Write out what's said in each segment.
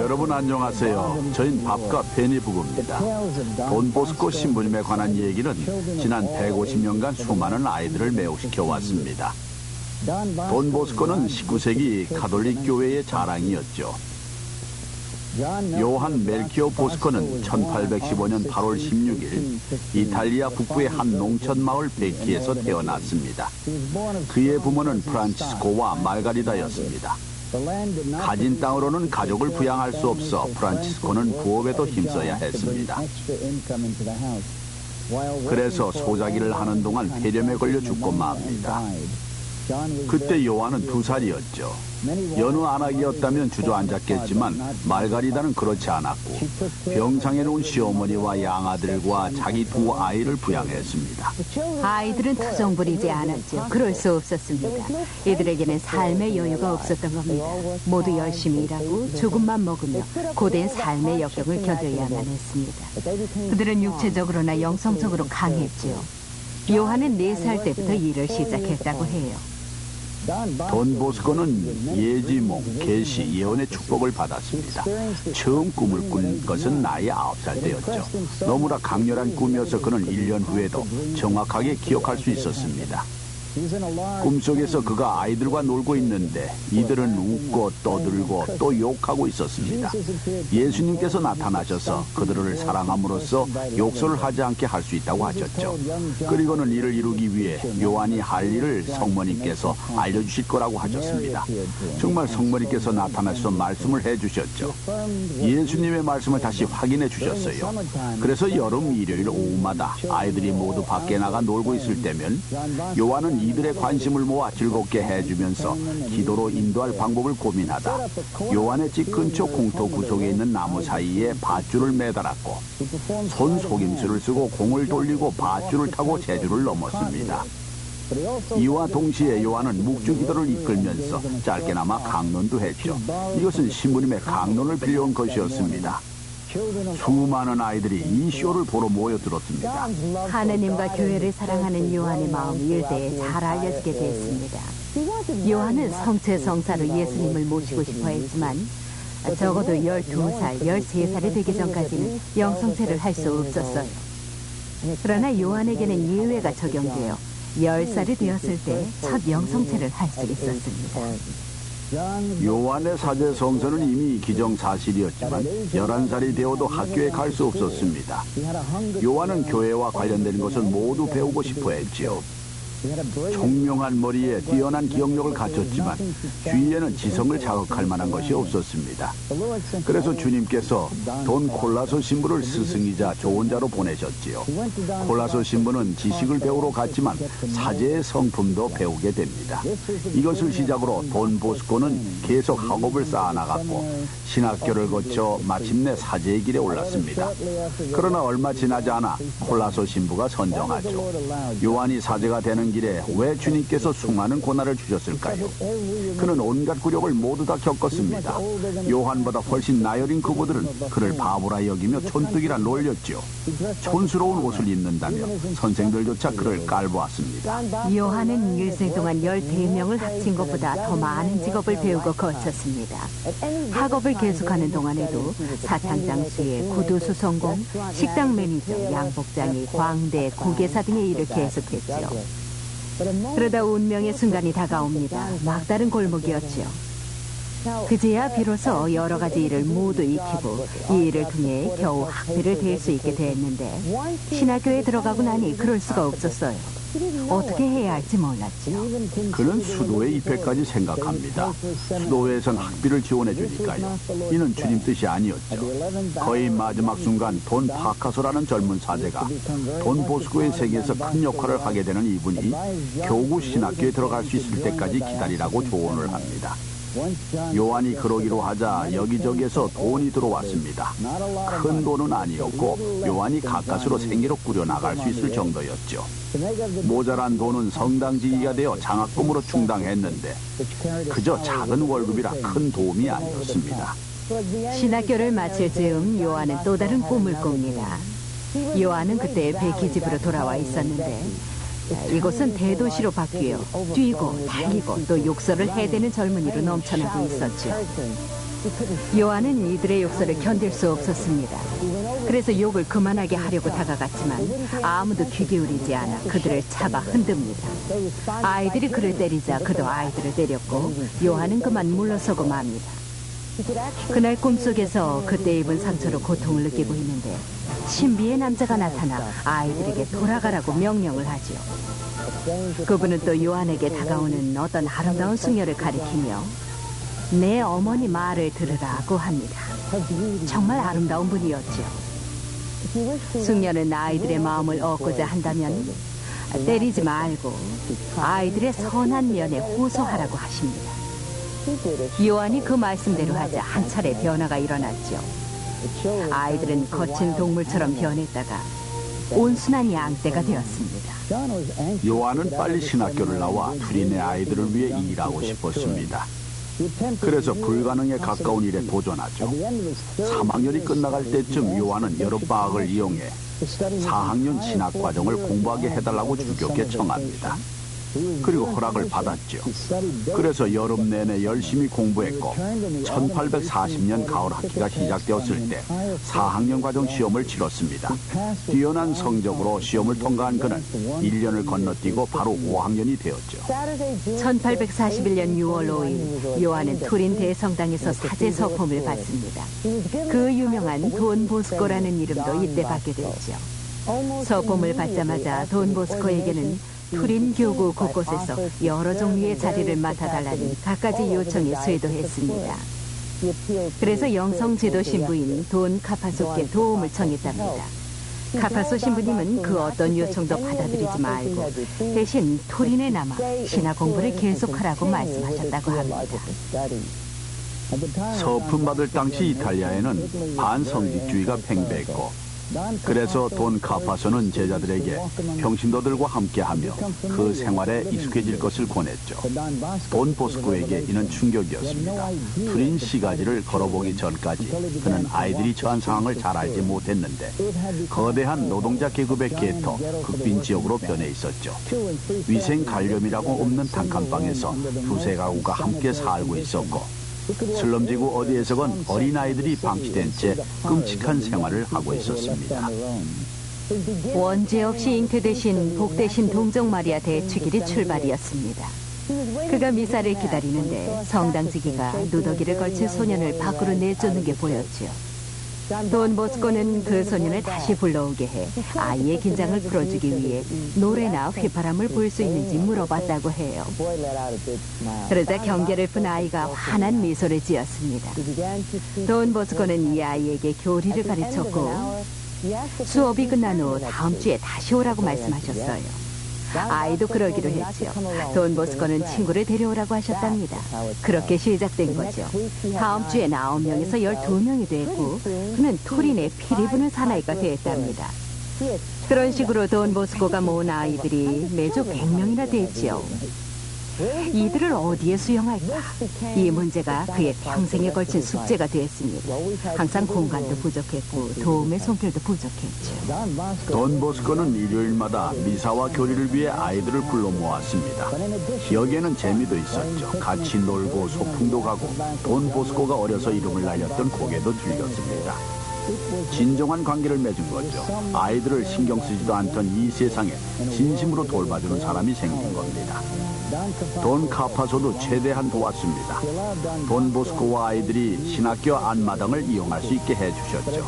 여러분 안녕하세요. 저희는 밥과 페니 부부입니다. 돈 보스코 신부님에 관한 얘기는 지난 150년간 수많은 아이들을 매혹시켜 왔습니다. 돈 보스코는 19세기 가톨릭 교회의 자랑이었죠. 요한 멜키오 보스코는 1815년 8월 16일 이탈리아 북부의 한 농촌 마을 베키에서 태어났습니다. 그의 부모는 프란치스코와 말가리다였습니다. 가진 땅으로는 가족을 부양할 수 없어 프란치스코는 부업에도 힘써야 했습니다. 그래서 소자기를 하는 동안 폐렴에 걸려 죽고 맙니다. 그때 요한은 2살이었죠. 여느 안악이었다면 주저앉았겠지만 말가리다는 그렇지 않았고 병상에 누운 시어머니와 양아들과 자기 2 아이를 부양했습니다. 아이들은 투정 부리지 않았죠. 그럴 수 없었습니다. 이들에게는 삶의 여유가 없었던 겁니다. 모두 열심히 일하고 조금만 먹으며 고된 삶의 역경을 견뎌야만 했습니다. 그들은 육체적으로나 영성적으로 강했죠. 요한은 4살 때부터 일을 시작했다고 해요. 돈 보스코는 예지몽, 계시, 예언의 축복을 받았습니다. 처음 꿈을 꾼 것은 나이 9살 때였죠. 너무나 강렬한 꿈이어서 그는 1년 후에도 정확하게 기억할 수 있었습니다. 꿈속에서 그가 아이들과 놀고 있는데 이들은 웃고 떠들고 또 욕하고 있었습니다. 예수님께서 나타나셔서 그들을 사랑함으로써 욕설을 하지 않게 할 수 있다고 하셨죠. 그리고는 이를 이루기 위해 요한이 할 일을 성모님께서 알려주실 거라고 하셨습니다. 정말 성모님께서 나타나셔서 말씀을 해주셨죠. 예수님의 말씀을 다시 확인해 주셨어요. 그래서 여름 일요일 오후마다 아이들이 모두 밖에 나가 놀고 있을 때면 요한은 이들의 관심을 모아 즐겁게 해주면서 기도로 인도할 방법을 고민하다 요한의 집 근처 공터 구석에 있는 나무 사이에 밧줄을 매달았고 손 속임수를 쓰고 공을 돌리고 밧줄을 타고 제주를 넘었습니다. 이와 동시에 요한은 묵주 기도를 이끌면서 짧게나마 강론도 했죠. 이것은 신부님의 강론을 빌려온 것이었습니다. 수많은 아이들이 이 쇼를 보러 모여들었습니다. 하느님과 교회를 사랑하는 요한의 마음이 일대에 잘 알려지게 됐습니다. 요한은 성체성사로 예수님을 모시고 싶어 했지만 적어도 12살, 13살이 되기 전까지는 영성체를 할 수 없었어요. 그러나 요한에게는 예외가 적용되어 10살이 되었을 때 첫 영성체를 할 수 있었습니다. 요한의 사제 성서는 이미 기정사실이었지만 11살이 되어도 학교에 갈 수 없었습니다. 요한은 교회와 관련된 것을 모두 배우고 싶어 했지요. 총명한 머리에 뛰어난 기억력을 갖췄지만 주위에는 지성을 자극할 만한 것이 없었습니다. 그래서 주님께서 돈 콜라소 신부를 스승이자 조언자로 보내셨지요. 콜라소 신부는 지식을 배우러 갔지만 사제의 성품도 배우게 됩니다. 이것을 시작으로 돈 보스코는 계속 학업을 쌓아나갔고 신학교를 거쳐 마침내 사제의 길에 올랐습니다. 그러나 얼마 지나지 않아 콜라소 신부가 선정하죠. 요한이 사제가 되는 길에 왜 주님께서 수많은 고난을 주셨을까요? 그는 온갖 굴욕을 모두 다 겪었습니다. 요한보다 훨씬 나이어린 그분들은 그를 바보라 여기며 촌뜨기라 놀렸죠. 촌스러운 옷을 입는다며 선생들조차 그를 깔보았습니다. 요한은 일생 동안 13명을 합친 것보다 더 많은 직업을 배우고 거쳤습니다. 학업을 계속하는 동안에도 사탕장수의 구두수성공, 식당 매니저, 양복장이, 광대, 고개사 등의 일을 계속했죠. 그러다 운명의 순간이 다가옵니다. 막다른 골목이었죠. 그제야 비로소 여러 가지 일을 모두 익히고 이 일을 통해 겨우 학비를 댈 수 있게 됐는데 신학교에 들어가고 나니 그럴 수가 없었어요. 어떻게 해야 할지 몰랐죠. 그는 수도회 입회까지 생각합니다. 수도회에선 학비를 지원해 주니까요. 이는 주님 뜻이 아니었죠. 거의 마지막 순간 돈 파카소라는 젊은 사제가 돈 보스코의 세계에서 큰 역할을 하게 되는 이분이 교구 신학교에 들어갈 수 있을 때까지 기다리라고 조언을 합니다. 요한이 그러기로 하자 여기저기에서 돈이 들어왔습니다. 큰 돈은 아니었고 요한이 가까스로 생계로 꾸려나갈 수 있을 정도였죠. 모자란 돈은 성당지기가 되어 장학금으로 충당했는데 그저 작은 월급이라 큰 도움이 아니었습니다. 신학교를 마칠 즈음 요한은 또 다른 꿈을 꿉니다. 요한은 그때 베키집으로 돌아와 있었는데 이곳은 대도시로 바뀌어 뛰고 달리고 또 욕설을 해대는 젊은이로 넘쳐나고 있었죠. 요한은 이들의 욕설을 견딜 수 없었습니다. 그래서 욕을 그만하게 하려고 다가갔지만 아무도 귀 기울이지 않아 그들을 잡아 흔듭니다. 아이들이 그를 때리자 그도 아이들을 때렸고 요한은 그만 물러서고 맙니다. 그날 꿈속에서 그때 입은 상처로 고통을 느끼고 있는데 신비의 남자가 나타나 아이들에게 돌아가라고 명령을 하죠. 그분은 또 요한에게 다가오는 어떤 아름다운 숙녀를 가리키며 내 어머니 말을 들으라고 합니다. 정말 아름다운 분이었죠. 숙녀는 아이들의 마음을 얻고자 한다면 때리지 말고 아이들의 선한 면에 호소하라고 하십니다. 요한이 그 말씀대로 하자 한 차례 변화가 일어났죠. 아이들은 거친 동물처럼 변했다가 온순한 양떼가 되었습니다. 요한은 빨리 신학교를 나와 투린의 아이들을 위해 일하고 싶었습니다. 그래서 불가능에 가까운 일에 도전하죠. 3학년이 끝나갈 때쯤 요한은 여름방학을 이용해 4학년 신학과정을 공부하게 해달라고 주교께 청합니다. 그리고 허락을 받았죠. 그래서 여름 내내 열심히 공부했고 1840년 가을 학기가 시작되었을 때 4학년 과정 시험을 치렀습니다. 뛰어난 성적으로 시험을 통과한 그는 1년을 건너뛰고 바로 5학년이 되었죠. 1841년 6월 5일 요한은 투린 대성당에서 사제 서품을 받습니다. 그 유명한 돈 보스코라는 이름도 이때 받게 됐죠. 서품을 받자마자 돈 보스코에게는 투린 교구 곳곳에서 여러 종류의 자리를 맡아달라는 갖가지 요청이 쇄도했습니다. 그래서 영성 제도 신부인 돈 카파소께 도움을 청했답니다. 카파소 신부님은 그 어떤 요청도 받아들이지 말고 대신 투린에 남아 신학 공부를 계속하라고 말씀하셨다고 합니다. 서품 받을 당시 이탈리아에는 반성직주의가 팽배했고 그래서 돈 카파소는 제자들에게 평신도들과 함께하며 그 생활에 익숙해질 것을 권했죠. 돈 보스코에게 이는 충격이었습니다. 투린 시가지를 걸어보기 전까지 그는 아이들이 처한 상황을 잘 알지 못했는데 거대한 노동자 계급의 개토, 극빈 지역으로 변해 있었죠. 위생 간염이라고 없는 단칸방에서 두세 가구가 함께 살고 있었고 슬럼지구 어디에서건 어린아이들이 방치된 채 끔찍한 생활을 하고 있었습니다. 원죄 없이 잉태되신 복되신 동정 마리아 대축일이 출발이었습니다. 그가 미사를 기다리는데 성당지기가 누더기를 걸친 소년을 밖으로 내쫓는 게 보였죠. 돈 보스코는 그 소년을 다시 불러오게 해 아이의 긴장을 풀어주기 위해 노래나 휘파람을 불 수 있는지 물어봤다고 해요. 그러자 경계를 푼 아이가 환한 미소를 지었습니다. 돈 보스코는 이 아이에게 교리를 가르쳤고 수업이 끝난 후 다음 주에 다시 오라고 말씀하셨어요. 아이도 그러기로 했죠. 돈 보스코는 친구를 데려오라고 하셨답니다. 그렇게 시작된 거죠. 다음 주에 9명에서 12명이 됐고 그는 투린의 피리 부는 사나이가 됐답니다. 그런 식으로 돈 보스코가 모은 아이들이 매주 100명이나 됐죠. 이들을 어디에 수용할까? 이 문제가 그의 평생에 걸친 숙제가 됐습니다. 항상 공간도 부족했고 도움의 손길도 부족했죠. 돈 보스코는 일요일마다 미사와 교리를 위해 아이들을 불러 모았습니다. 여기에는 재미도 있었죠. 같이 놀고 소풍도 가고 돈 보스코가 어려서 이름을 날렸던 고개도 들렸습니다. 진정한 관계를 맺은 거죠. 아이들을 신경 쓰지도 않던 이 세상에 진심으로 돌봐주는 사람이 생긴 겁니다. 돈 카파소도 최대한 도왔습니다. 돈 보스코와 아이들이 신학교 안마당을 이용할 수 있게 해주셨죠.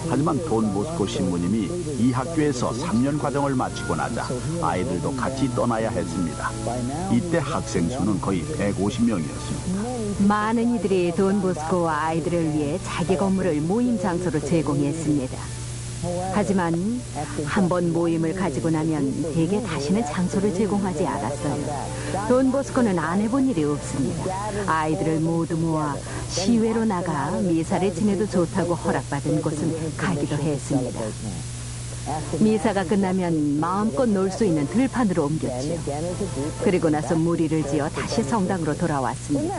하지만 돈 보스코 신부님이 이 학교에서 3년 과정을 마치고 나자 아이들도 같이 떠나야 했습니다. 이때 학생 수는 거의 150명이었습니다. 많은 이들이 돈 보스코와 아이들을 위해 자기 건물을 모임 장소로 제공했습니다. 하지만 한 번 모임을 가지고 나면 대개 다시는 장소를 제공하지 않았어요. 돈 보스코는 안 해본 일이 없습니다. 아이들을 모두 모아 시외로 나가 미사를 지내도 좋다고 허락받은 곳은 가기도 했습니다. 미사가 끝나면 마음껏 놀 수 있는 들판으로 옮겼지요. 그리고 나서 무리를 지어 다시 성당으로 돌아왔습니다.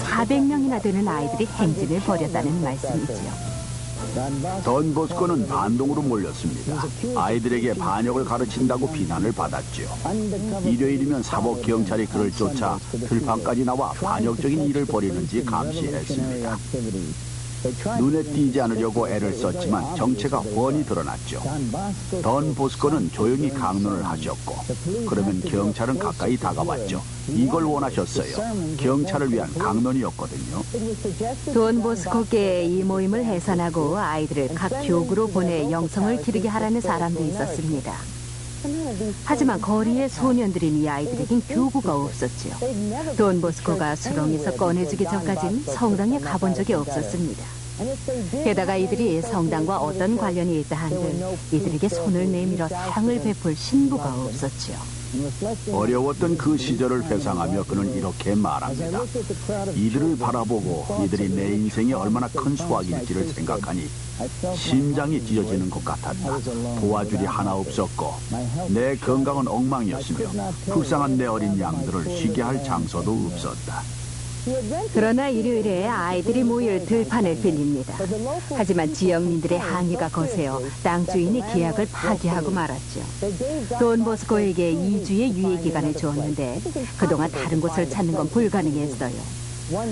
400명이나 되는 아이들이 행진을 벌였다는 말씀이지요. 던 보스코는 반동으로 몰렸습니다. 아이들에게 반역을 가르친다고 비난을 받았죠. 일요일이면 사복 경찰이 그를 쫓아 들판까지 나와 반역적인 일을 벌이는지 감시했습니다. 눈에 띄지 않으려고 애를 썼지만 정체가 훤히 드러났죠. 던 보스코는 조용히 강론을 하셨고, 그러면 경찰은 가까이 다가왔죠. 이걸 원하셨어요. 경찰을 위한 강론이었거든요. 돈 보스코께 이 모임을 해산하고 아이들을 각 교구로 보내 영성을 기르게 하라는 사람도 있었습니다. 하지만 거리의 소년들인 이 아이들에겐 교구가 없었지요. 돈 보스코가 수렁에서 꺼내주기 전까진 성당에 가본 적이 없었습니다. 게다가 이들이 성당과 어떤 관련이 있다 한들 이들에게 손을 내밀어 사랑을 베풀 신부가 없었지요. 어려웠던 그 시절을 회상하며 그는 이렇게 말합니다. 이들을 바라보고 이들이 내 인생에 얼마나 큰 수확일지를 생각하니 심장이 찢어지는 것 같았다. 도와줄이 하나 없었고 내 건강은 엉망이었으며 불쌍한 내 어린 양들을 쉬게 할 장소도 없었다. 그러나 일요일에 아이들이 모일 들판을 빌립니다. 하지만 지역민들의 항의가 거세어 땅 주인이 계약을 파기하고 말았죠. 돈 보스코에게 2주의 유예기간을 주었는데 그동안 다른 곳을 찾는 건 불가능했어요.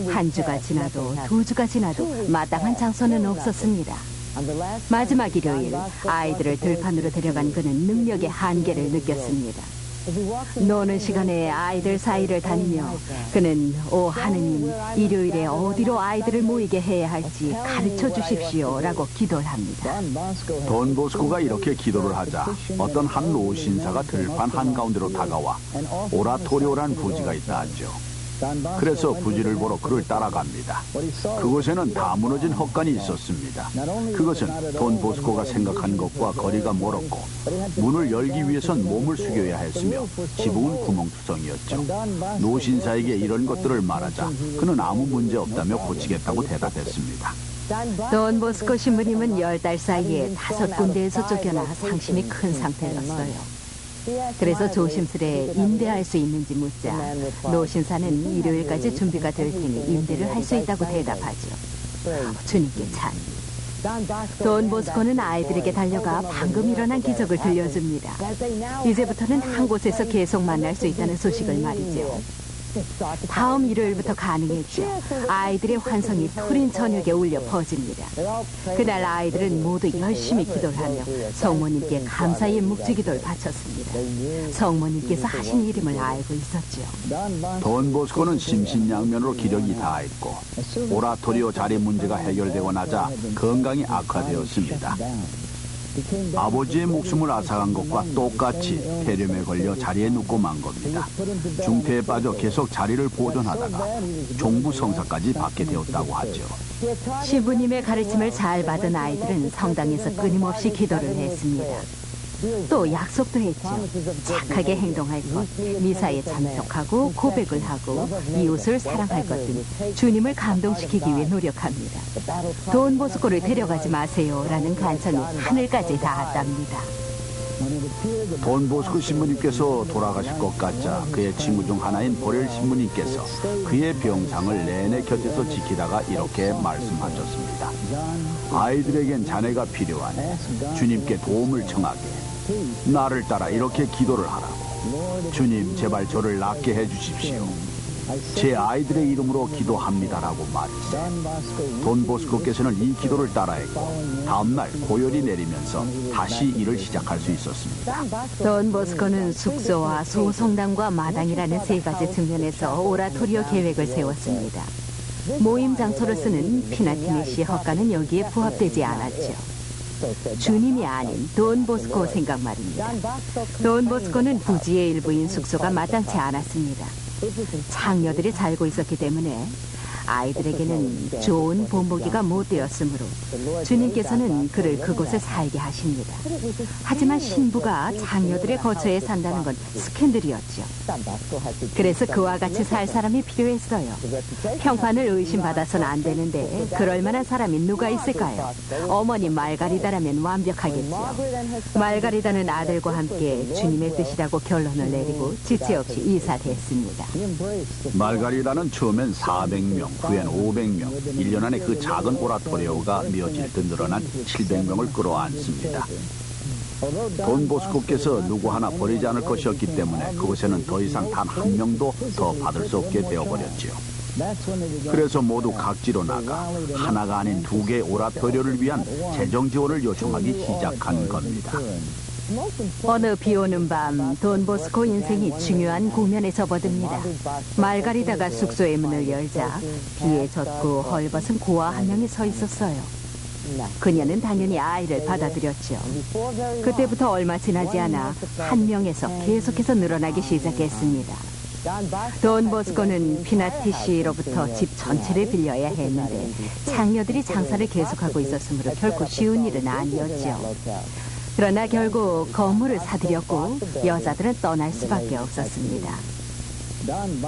한 주가 지나도 2주가 지나도 마땅한 장소는 없었습니다. 마지막 일요일 아이들을 들판으로 데려간 그는 능력의 한계를 느꼈습니다. 노는 시간에 아이들 사이를 다니며 그는 오 하느님, 일요일에 어디로 아이들을 모이게 해야 할지 가르쳐 주십시오라고 기도를 합니다. 돈 보스코가 이렇게 기도를 하자 어떤 한 노신사가 들판 한가운데로 다가와 오라토리오란 부지가 있다 하죠. 그래서 부지를 보러 그를 따라갑니다. 그곳에는 다 무너진 헛간이 있었습니다. 그것은 돈 보스코가 생각한 것과 거리가 멀었고 문을 열기 위해선 몸을 숙여야 했으며 지붕은 구멍투성이었죠. 노신사에게 이런 것들을 말하자 그는 아무 문제 없다며 고치겠다고 대답했습니다. 돈 보스코 신부님은 10달 사이에 5군데에서 쫓겨나 상심이 큰 상태였어요. 그래서 조심스레 임대할 수 있는지 묻자 노신사는 일요일까지 준비가 될 테니 임대를 할 수 있다고 대답하죠. 주님께 찬. 돈 보스코는 아이들에게 달려가 방금 일어난 기적을 들려줍니다. 이제부터는 한 곳에서 계속 만날 수 있다는 소식을 말이죠. 다음 일요일부터 가능했죠. 아이들의 환성이 푸린 저녁에 울려 퍼집니다. 그날 아이들은 모두 열심히 기도를 하며 성모님께 감사의 묵주기도를 바쳤습니다. 성모님께서 하신 일임을 알고 있었죠. 돈 보스코는 심신양면으로 기력이 다했고 오라토리오 자리 문제가 해결되고 나자 건강이 악화되었습니다. 아버지의 목숨을 앗아간 것과 똑같이 폐렴에 걸려 자리에 눕고 만 겁니다. 중태에 빠져 계속 자리를 보존하다가 종부 성사까지 받게 되었다고 하죠. 신부님의 가르침을 잘 받은 아이들은 성당에서 끊임없이 기도를 했습니다. 또 약속도 했죠. 착하게 행동할 것, 미사에 참석하고 고백을 하고 이웃을 사랑할 것 등 주님을 감동시키기 위해 노력합니다. 돈 보스코를 데려가지 마세요라는 간청이 하늘까지 닿았답니다. 돈 보스코 신부님께서 돌아가실 것 같자 그의 친구 중 하나인 보렐 신부님께서 그의 병상을 내내 곁에서 지키다가 이렇게 말씀하셨습니다. 아이들에겐 자네가 필요하네. 주님께 도움을 청하게. 나를 따라 이렇게 기도를 하라고. 주님, 제발 저를 낫게 해주십시오. 제 아이들의 이름으로 기도합니다라고 말했어요. 돈 보스코께서는 이 기도를 따라했고 다음날 고열이 내리면서 다시 일을 시작할 수 있었습니다. 돈 보스코는 숙소와 소성당과 마당이라는 세 가지 측면에서 오라토리오 계획을 세웠습니다. 모임 장소로 쓰는 피나티니시 헛간은 여기에 부합되지 않았죠. 주님이 아닌 돈 보스코 생각 말입니다. 돈 보스코는 부지의 일부인 숙소가 마땅치 않았습니다. 창녀들이 살고 있었기 때문에 아이들에게는 좋은 본보기가 못 되었으므로 주님께서는 그를 그곳에 살게 하십니다. 하지만 신부가 장녀들의 거처에 산다는 건 스캔들이었죠. 그래서 그와 같이 살 사람이 필요했어요. 평판을 의심받아서는 안 되는데 그럴 만한 사람이 누가 있을까요? 어머니 말가리다라면 완벽하겠죠. 말가리다는 아들과 함께 주님의 뜻이라고 결론을 내리고 지체 없이 이사됐습니다. 말가리다는 처음엔 400명, 후엔 500명, 1년 안에 그 작은 오라토리오가 미어질 듯 늘어난 700명을 끌어안습니다. 돈 보스코께서 누구 하나 버리지 않을 것이었기 때문에 그곳에는 더 이상 단 한 명도 더 받을 수 없게 되어버렸지요. 그래서 모두 각지로 나가 하나가 아닌 2개의 오라토리오를 위한 재정 지원을 요청하기 시작한 겁니다. 어느 비오는 밤 돈 보스코 인생이 중요한 국면에 접어듭니다. 말 가리다가 숙소의 문을 열자 비에 젖고 헐벗은 고아 한 명이 서 있었어요. 그녀는 당연히 아이를 받아들였죠. 그때부터 얼마 지나지 않아 한 명에서 계속해서 늘어나기 시작했습니다. 돈 보스코는 피나티시로부터 집 전체를 빌려야 했는데 장녀들이 장사를 계속하고 있었으므로 결코 쉬운 일은 아니었죠. 그러나 결국 건물을 사들였고 여자들은 떠날 수밖에 없었습니다.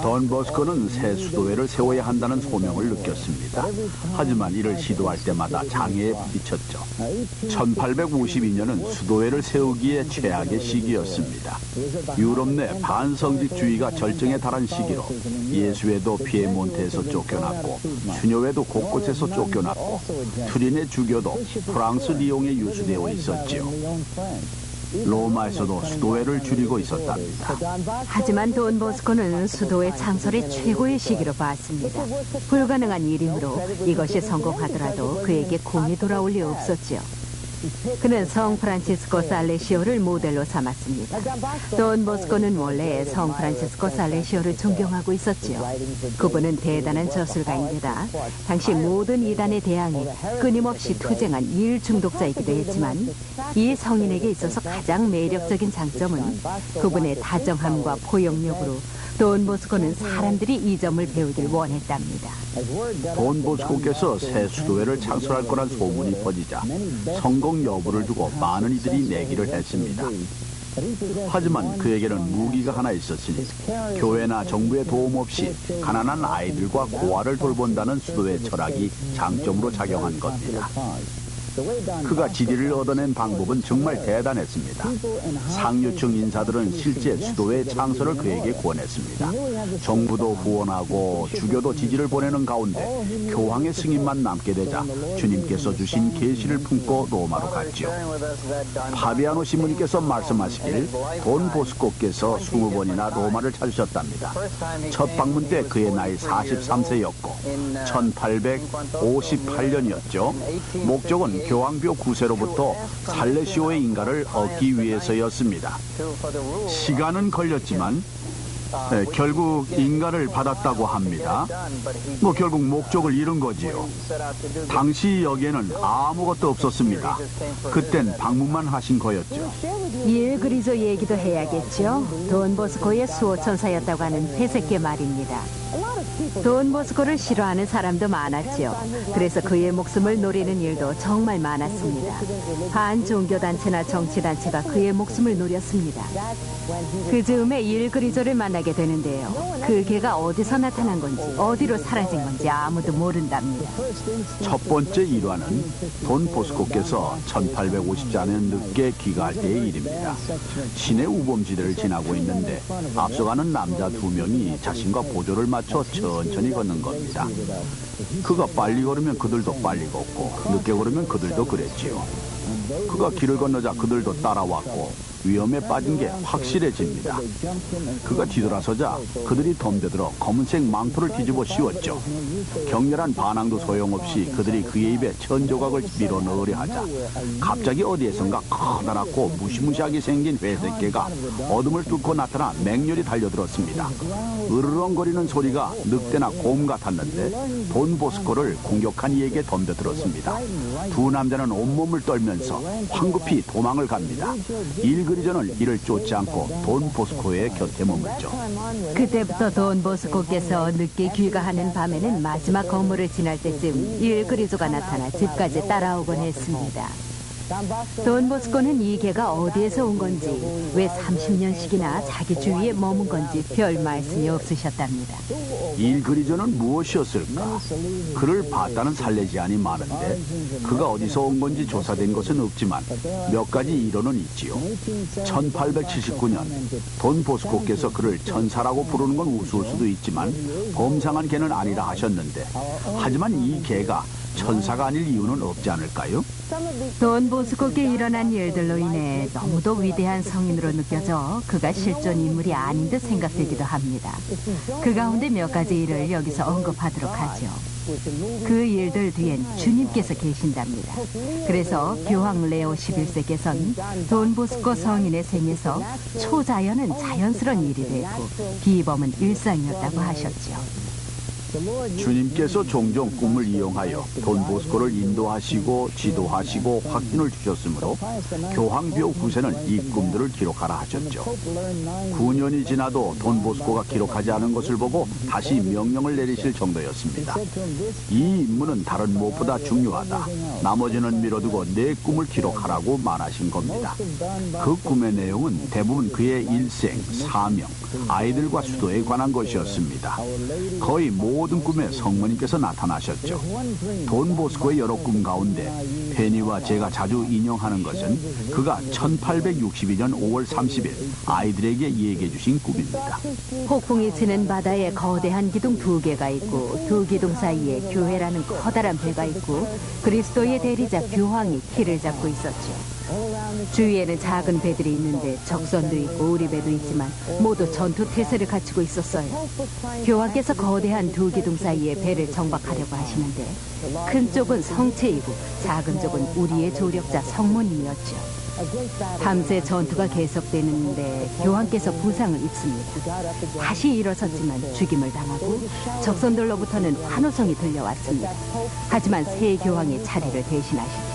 돈 보스코는 새 수도회를 세워야 한다는 소명을 느꼈습니다. 하지만 이를 시도할 때마다 장애에 부딪혔죠. 1852년은 수도회를 세우기에 최악의 시기였습니다. 유럽 내 반성직주의가 절정에 달한 시기로 예수회도 피에몬테에서 쫓겨났고 수녀회도 곳곳에서 쫓겨났고 투린의 주교도 프랑스 리옹에 유수되어 있었지요. 로마에서도 수도회를 줄이고 있었답니다. 하지만 돈 보스코는 수도회 창설의 최고의 시기로 봤습니다. 불가능한 일이므로 이것이 성공하더라도 그에게 공이 돌아올 리 없었지요. 그는 성 프란치스코 살레시오를 모델로 삼았습니다. 돈 보스코는 원래 성 프란치스코 살레시오를 존경하고 있었지요. 그분은 대단한 저술가인데다 당시 모든 이단에 대항해 끊임없이 투쟁한 일 중독자이기도 했지만 이 성인에게 있어서 가장 매력적인 장점은 그분의 다정함과 포용력으로 돈 보스코는 사람들이 이 점을 배우길 원했답니다. 돈 보스코께서 새 수도회를 창설할 거란 소문이 퍼지자 성공 여부를 두고 많은 이들이 내기를 했습니다. 하지만 그에게는 무기가 하나 있었으니 교회나 정부의 도움 없이 가난한 아이들과 고아를 돌본다는 수도회 철학이 장점으로 작용한 겁니다. 그가 지지를 얻어낸 방법은 정말 대단했습니다. 상류층 인사들은 실제 수도회 창설을 그에게 권했습니다. 정부도 후원하고 주교도 지지를 보내는 가운데 교황의 승인만 남게 되자 주님께서 주신 계시를 품고 로마로 갔지요. 파비아노 신부님께서 말씀하시길 돈 보스코께서 20번이나 로마를 찾으셨답니다. 첫 방문 때 그의 나이 43세였고 1858년이었죠. 목적은 교황bio 9세로부터 살레시오의 인가를 얻기 위해서였습니다. 시간은 걸렸지만 결국 인가를 받았다고 합니다. 결국 목적을 이룬 거지요. 당시 여기에는 아무것도 없었습니다. 그땐 방문만 하신 거였죠. 일 그리조 얘기도 해야겠죠. 돈 보스코의 수호천사였다고 하는 회색계 말입니다. 돈 보스코를 싫어하는 사람도 많았지요. 그래서 그의 목숨을 노리는 일도 정말 많았습니다. 반종교단체나 정치단체가 그의 목숨을 노렸습니다. 그 즈음에 일 그리조를 만나게 되는데요. 그 개가 어디서 나타난 건지 어디로 사라진 건지 아무도 모른답니다. 첫 번째 일화는 돈 보스코께서 1854년 늦게 귀가할 때의 일입니다. 시내 우범지대를 지나고 있는데 앞서가는 남자 2명이 자신과 보조를 맞춰 천천히 걷는 겁니다. 그가 빨리 걸으면 그들도 빨리 걷고 늦게 걸으면 그들도 그랬지요. 그가 길을 건너자 그들도 따라왔고 위험에 빠진 게 확실해집니다. 그가 뒤돌아서자 그들이 덤벼들어 검은색 망토를 뒤집어 씌웠죠. 격렬한 반항도 소용없이 그들이 그의 입에 천조각을 밀어넣으려 하자 갑자기 어디에선가 커다랗고 무시무시하게 생긴 회색개가 어둠을 뚫고 나타나 맹렬히 달려들었습니다. 으르렁거리는 소리가 늑대나 곰 같았는데 돈 보스코를 공격한 이에게 덤벼들었습니다. 두 남자는 온몸을 떨면서 황급히 도망을 갑니다. 일 그리조는 이를 쫓지 않고 돈 보스코의 곁에 머물죠. 그때부터 돈 보스코께서 늦게 귀가하는 밤에는 마지막 건물을 지날 때쯤 일 그리조가 나타나 집까지 따라오곤 했습니다. 돈 보스코는 이 개가 어디에서 온 건지, 왜 30년씩이나 자기 주위에 머문 건지 별 말씀이 없으셨답니다. 일 그리저는 무엇이었을까? 그를 봤다는 살레지안이 많은데 그가 어디서 온 건지 조사된 것은 없지만 몇 가지 이론은 있지요. 1879년 돈 보스코께서 그를 천사라고 부르는 건 우스울 수도 있지만 범상한 개는 아니라 하셨는데, 하지만 이 개가 천사가 아닐 이유는 없지 않을까요? 돈 보스코께 일어난 일들로 인해 너무도 위대한 성인으로 느껴져 그가 실존 인물이 아닌 듯 생각되기도 합니다. 그 가운데 몇 가지 일을 여기서 언급하도록 하죠. 그 일들 뒤엔 주님께서 계신답니다. 그래서 교황 레오 11세께서는 돈 보스코 성인의 생에서 초자연은 자연스러운 일이 되고 비범은 일상이었다고 하셨죠. 주님께서 종종 꿈을 이용하여 돈 보스코를 인도하시고 지도하시고 확신을 주셨으므로 교황 벼 9세는 이 꿈들을 기록하라 하셨죠. 9년이 지나도 돈 보스코가 기록하지 않은 것을 보고 다시 명령을 내리실 정도였습니다. 이 임무는 다른 무엇보다 중요하다. 나머지는 미뤄두고 내 꿈을 기록하라고 말하신 겁니다. 그 꿈의 내용은 대부분 그의 일생, 사명, 아이들과 수도에 관한 것이었습니다. 거의 모든 꿈에 성모님께서 나타나셨죠. 돈 보스코의 여러 꿈 가운데 페니와 제가 자주 인용하는 것은 그가 1862년 5월 30일 아이들에게 얘기해 주신 꿈입니다. 폭풍이 치는 바다에 거대한 기둥 2개가 있고 두 기둥 사이에 교회라는 커다란 배가 있고 그리스도의 대리자 교황이 키를 잡고 있었죠. 주위에는 작은 배들이 있는데 적선도 있고 우리배도 있지만 모두 전투 태세를 갖추고 있었어요. 교황께서 거대한 두 기둥 사이에 배를 정박하려고 하시는데 큰 쪽은 성체이고 작은 쪽은 우리의 조력자 성모님이었죠. 밤새 전투가 계속되는데 교황께서 부상을 입습니다. 다시 일어섰지만 죽임을 당하고 적선들로부터는 환호성이 들려왔습니다. 하지만 새 교황이 자리를 대신하시죠.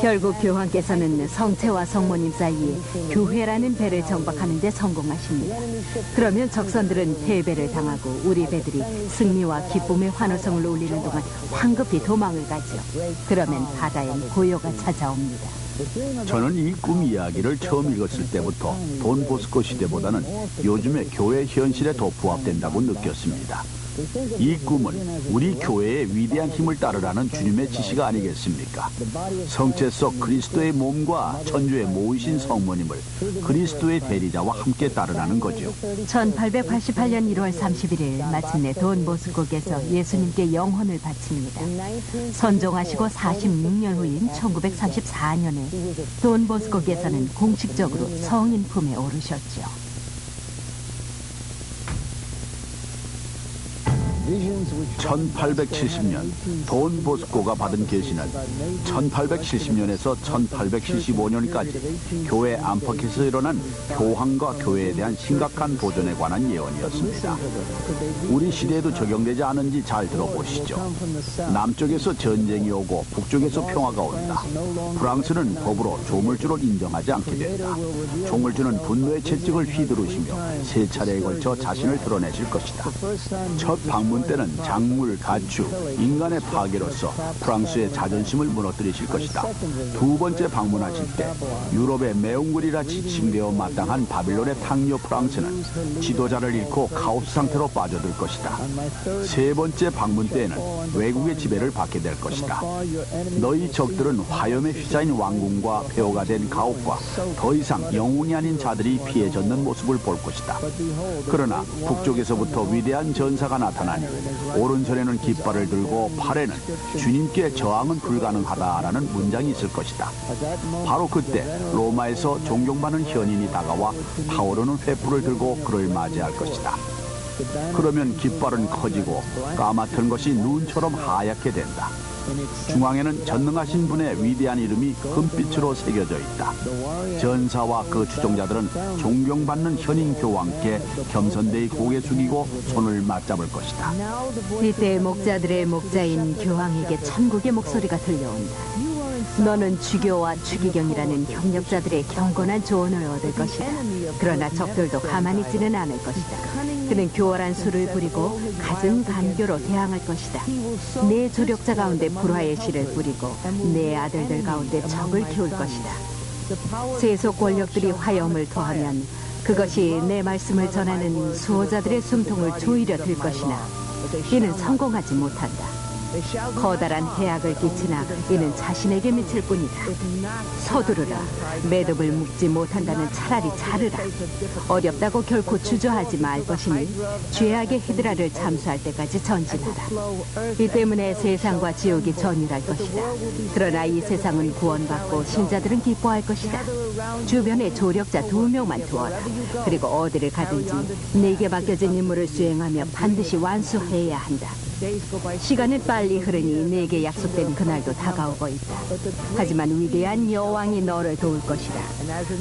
결국 교황께서는 성체와 성모님 사이에 교회라는 배를 정박하는 데 성공하십니다. 그러면 적선들은 패배를 당하고 우리 배들이 승리와 기쁨의 환호성을 울리는 동안 황급히 도망을 가죠. 그러면 바다엔 고요가 찾아옵니다. 저는 이 꿈 이야기를 처음 읽었을 때부터 돈 보스코 시대보다는 요즘의 교회 현실에 더 부합된다고 느꼈습니다. 이 꿈은 우리 교회의 위대한 힘을 따르라는 주님의 지시가 아니겠습니까? 성체 속 그리스도의 몸과 천주에 모이신 성모님을 그리스도의 대리자와 함께 따르라는 거죠. 1888년 1월 31일 마침내 돈 보스코께서 예수님께 영혼을 바칩니다. 선종하시고 46년 후인 1934년에 돈 보스코께서는 공식적으로 성인 품에 오르셨죠. 1870년 돈 보스코가 받은 계시는 1870년에서 1875년까지 교회 안팎에서 일어난 교황과 교회에 대한 심각한 도전에 관한 예언이었습니다. 우리 시대에도 적용되지 않은지 잘 들어보시죠. 남쪽에서 전쟁이 오고 북쪽에서 평화가 온다. 프랑스는 법으로 조물주를 인정하지 않게 된다. 조물주는 분노의 채찍을 휘두르시며 세 차례에 걸쳐 자신을 드러내실 것이다. 첫 방문 때는 작물, 가축, 인간의 파괴로서 프랑스의 자존심을 무너뜨리실 것이다. 두 번째 방문하실 때 유럽의 매운굴이라 지칭되어 마땅한 바빌론의 탕료 프랑스는 지도자를 잃고 카오스 상태로 빠져들 것이다. 세 번째 방문 때에는 외국의 지배를 받게 될 것이다. 너희 적들은 화염에 휘자인 왕궁과 폐허가 된 가옥과 더 이상 영웅이 아닌 자들이 피해졌는 모습을 볼 것이다. 그러나 북쪽에서부터 위대한 전사가 나타나니 오른손에는 깃발을 들고 팔에는 주님께 저항은 불가능하다라는 문장이 있을 것이다. 바로 그때 로마에서 존경받는 현인이 다가와 타오르는 횃불을 들고 그를 맞이할 것이다. 그러면 깃발은 커지고 까맣던 것이 눈처럼 하얗게 된다. 중앙에는 전능하신 분의 위대한 이름이 금빛으로 새겨져 있다. 전사와 그 추종자들은 존경받는 현인 교황께 겸손되이 고개 숙이고 손을 맞잡을 것이다. 이때 목자들의 목자인 교황에게 천국의 목소리가 들려온다. 너는 주교와 추기경이라는 협력자들의 경건한 조언을 얻을 것이다. 그러나 적들도 가만히 있지는 않을 것이다. 그는 교활한 수를 부리고 갖은 간교로 대항할 것이다. 내 조력자 가운데 불화의 씨를 뿌리고 내 아들들 가운데 적을 키울 것이다. 세속 권력들이 화염을 토하면 그것이 내 말씀을 전하는 수호자들의 숨통을 조이려 들 것이나 이는 성공하지 못한다. 커다란 해악을 끼치나 이는 자신에게 미칠 뿐이다. 서두르라. 매듭을 묶지 못한다면 차라리 자르라. 어렵다고 결코 주저하지 말 것이니 죄악의 히드라를 참수할 때까지 전진하라. 이 때문에 세상과 지옥이 전율할 것이다. 그러나 이 세상은 구원받고 신자들은 기뻐할 것이다. 주변에 조력자 2명만 두어라. 그리고 어디를 가든지 네게 맡겨진 임무를 수행하며 반드시 완수해야 한다. 시간은 빨리 흐르니 내게 약속된 그날도 다가오고 있다. 하지만 위대한 여왕이 너를 도울 것이다.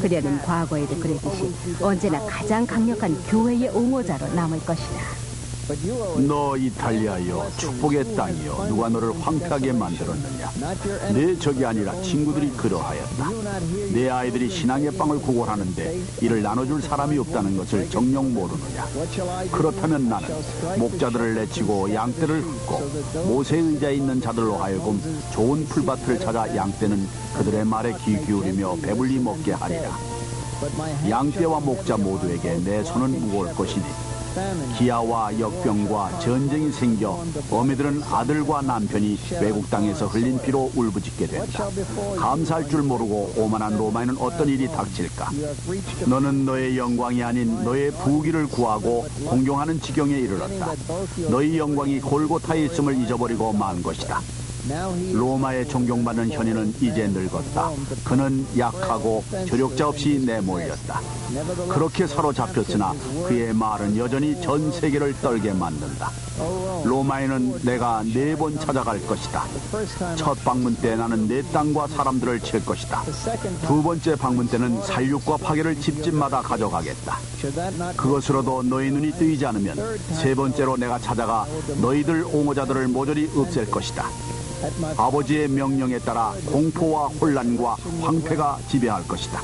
그녀는 과거에도 그랬듯이 언제나 가장 강력한 교회의 옹호자로 남을 것이다. 너 이탈리아여, 축복의 땅이여, 누가 너를 황폐하게 만들었느냐? 내 적이 아니라 친구들이 그러하였다. 내 아이들이 신앙의 빵을 구걸하는데 이를 나눠줄 사람이 없다는 것을 정녕 모르느냐? 그렇다면 나는 목자들을 내치고 양떼를 흩고 모세 의자에 있는 자들로 하여금 좋은 풀밭을 찾아 양떼는 그들의 말에 귀 기울이며 배불리 먹게 하리라. 양떼와 목자 모두에게 내 손은 무거울 것이니 기아와 역병과 전쟁이 생겨 어미들은 아들과 남편이 외국 땅에서 흘린 피로 울부짖게 된다. 감사할 줄 모르고 오만한 로마에는 어떤 일이 닥칠까? 너는 너의 영광이 아닌 너의 부귀를 구하고 공경하는 지경에 이르렀다. 너의 영광이 골고타에 있음을 잊어버리고 만 것이다. 로마의 존경받는 현인은 이제 늙었다. 그는 약하고 조력자 없이 내몰렸다. 그렇게 사로잡혔으나 그의 말은 여전히 전 세계를 떨게 만든다. 로마에는 내가 4번 찾아갈 것이다. 첫 방문 때 나는 내 땅과 사람들을 칠 것이다. 2번째 방문 때는 살육과 파괴를 집집마다 가져가겠다. 그것으로도 너희 눈이 뜨이지 않으면 3번째로 내가 찾아가 너희들 옹호자들을 모조리 없앨 것이다. 아버지의 명령에 따라 공포와 혼란과 황폐가 지배할 것이다.